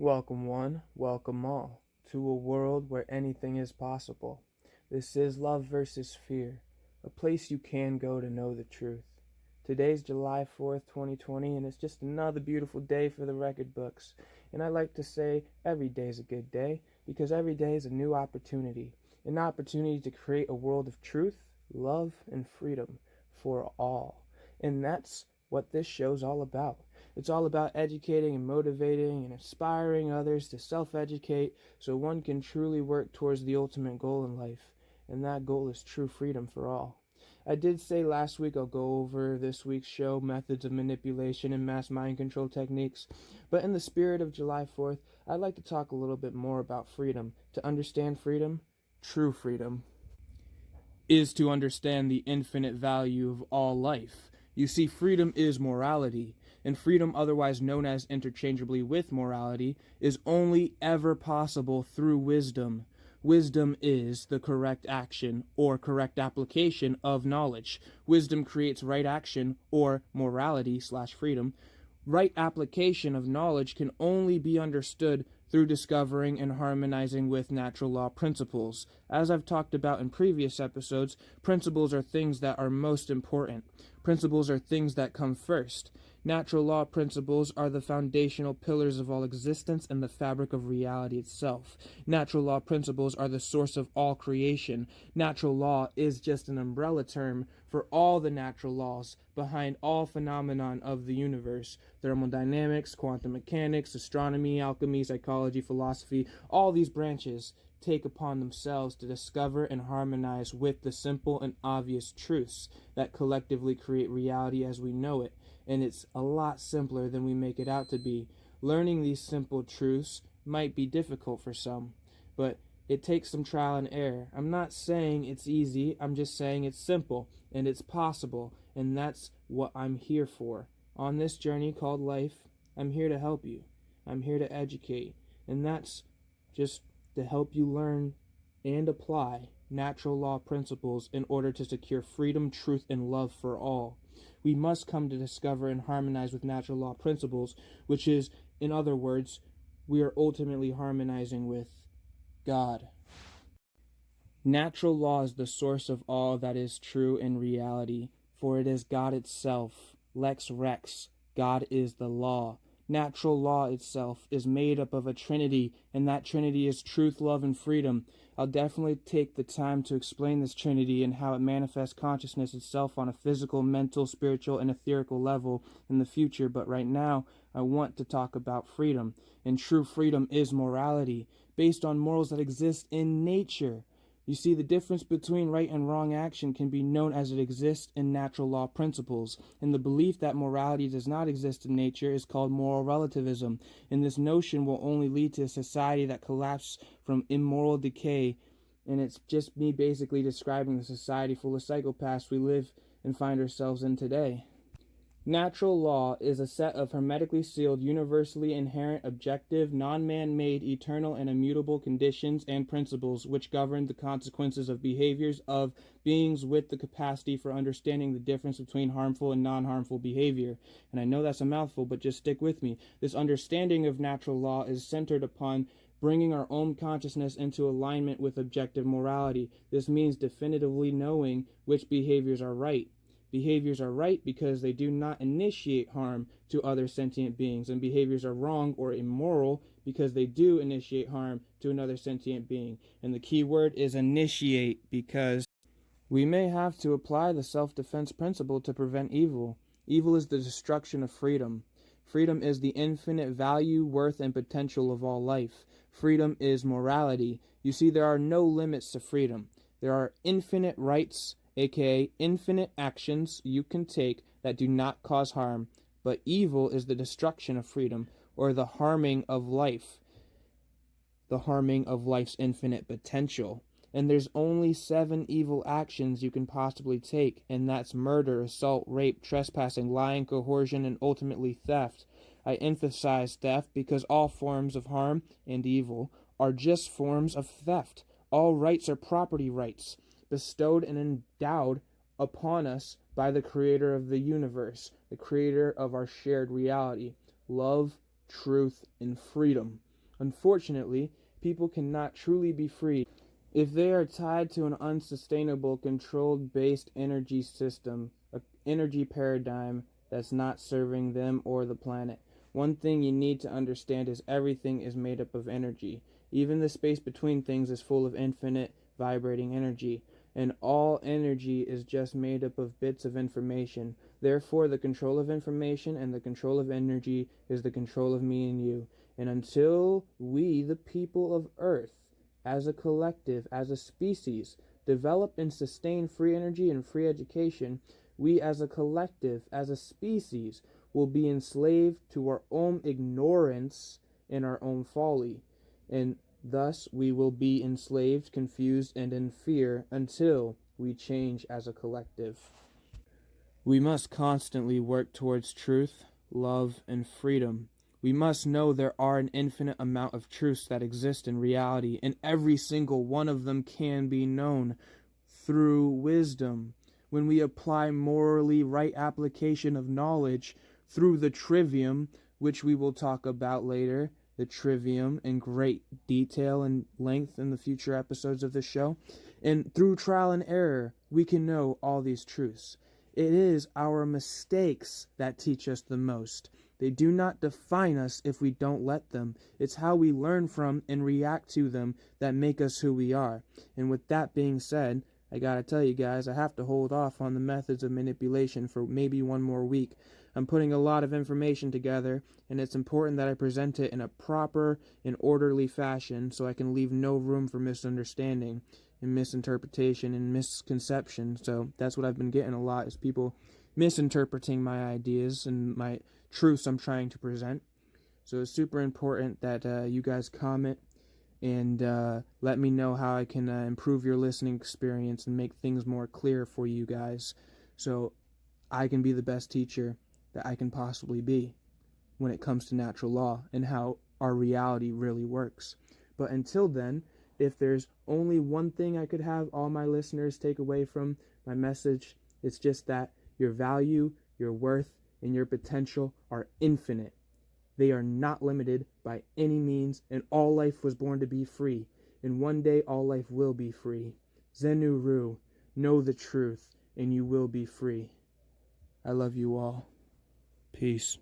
Welcome one, welcome all, to a world where anything is possible. This is Love versus Fear, a place you can go to know the truth. Today's July 4th, 2020, and it's just another beautiful day for the record books. And I like to say every day is a good day because every day is a new opportunity. An opportunity to create a world of truth, love, and freedom for all. And that's what this show's all about. It's all about educating and motivating and inspiring others to self-educate so one can truly work towards the ultimate goal in life, and that goal is true freedom for all. I did say last week I'll go over this week's show, methods of manipulation and mass mind control techniques, but in the spirit of July 4th, I'd like to talk a little bit more about freedom. To understand freedom, true freedom, is to understand the infinite value of all life. You see, freedom is morality, and freedom, otherwise known as interchangeably with morality, is only ever possible through wisdom. Wisdom is the correct action or correct application of knowledge. Wisdom creates right action or morality/freedom. Right application of knowledge can only be understood through discovering and harmonizing with natural law principles. As I've talked about in previous episodes, principles are things that are most important. Principles are things that come first. Natural law principles are the foundational pillars of all existence and the fabric of reality itself. Natural law principles are the source of all creation. Natural law is just an umbrella term for all the natural laws behind all phenomenon of the universe. Thermodynamics, quantum mechanics, astronomy, alchemy, psychology, philosophy, all these branches take upon themselves to discover and harmonize with the simple and obvious truths that collectively create reality as we know it. And it's a lot simpler than we make it out to be. Learning these simple truths might be difficult for some, but it takes some trial and error. I'm not saying it's easy, I'm just saying it's simple and it's possible, and that's what I'm here for. On this journey called life, I'm here to help you. I'm here to educate, and that's just to help you learn and apply natural law principles in order to secure freedom, truth, and love for all. We must come to discover and harmonize with natural law principles, which is, in other words, we are ultimately harmonizing with God. Natural law is the source of all that is true in reality, for it is God itself. Lex Rex, God is the law. Natural law itself is made up of a trinity, and that trinity is truth, love, and freedom. I'll definitely take the time to explain this trinity and how it manifests consciousness itself on a physical, mental, spiritual, and etherical level in the future, but right now I want to talk about freedom. And true freedom is morality, based on morals that exist in nature. You see, the difference between right and wrong action can be known as it exists in natural law principles, and the belief that morality does not exist in nature is called moral relativism, and this notion will only lead to a society that collapses from immoral decay, and it's just me basically describing the society full of psychopaths we live and find ourselves in today. Natural law is a set of hermetically sealed, universally inherent, objective, non-man-made, eternal, and immutable conditions and principles which govern the consequences of behaviors of beings with the capacity for understanding the difference between harmful and non-harmful behavior. And I know that's a mouthful, but just stick with me. This understanding of natural law is centered upon bringing our own consciousness into alignment with objective morality. This means definitively knowing which behaviors are right. Behaviors are right because they do not initiate harm to other sentient beings, and behaviors are wrong or immoral because they do initiate harm to another sentient being. And the key word is initiate, because we may have to apply the self-defense principle to prevent evil. Evil is the destruction of freedom. Freedom is the infinite value, worth, and potential of all life. Freedom is morality. You see, there are no limits to freedom. There are infinite rights, aka infinite actions you can take that do not cause harm, but evil is the destruction of freedom, or the harming of life, the harming of life's infinite potential. And there's only 7 evil actions you can possibly take, and that's murder, assault, rape, trespassing, lying, coercion, and ultimately theft. I emphasize theft because all forms of harm and evil are just forms of theft. All rights are property rights, bestowed and endowed upon us by the creator of the universe, the creator of our shared reality, love, truth, and freedom. Unfortunately, people cannot truly be free if they are tied to an unsustainable, controlled-based energy system, an energy paradigm that's not serving them or the planet. One thing you need to understand is everything is made up of energy. Even the space between things is full of infinite vibrating energy, and all energy is just made up of bits of information. Therefore, the control of information and the control of energy is the control of me and you. And until we, the people of Earth, as a collective, as a species, develop and sustain free energy and free education, we as a collective, as a species, will be enslaved to our own ignorance and our own folly. And thus we will be enslaved, confused, and in fear until we change as a collective. We must constantly work towards truth, love, and freedom. We must know there are an infinite amount of truths that exist in reality, and every single one of them can be known through wisdom. When we apply morally right application of knowledge through the trivium, which we will talk about later, the trivium in great detail and length in the future episodes of the show, and through trial and error, we can know all these truths. It is our mistakes that teach us the most. They do not define us if we don't let them. It's how we learn from and react to them that make us who we are. And with that being said, I gotta tell you guys, I have to hold off on the methods of manipulation for maybe one more week. I'm putting a lot of information together, and it's important that I present it in a proper and orderly fashion so I can leave no room for misunderstanding and misinterpretation and misconception. So that's what I've been getting a lot, is people misinterpreting my ideas and my truths I'm trying to present. So it's super important that you guys comment and let me know how I can improve your listening experience and make things more clear for you guys, so I can be the best teacher that I can possibly be when it comes to natural law and how our reality really works. But until then, if there's only one thing I could have all my listeners take away from my message, it's just that your value, your worth, and your potential are infinite. They are not limited by any means, and all life was born to be free. And one day all life will be free. Zenu Ru, know the truth, and you will be free. I love you all. Peace.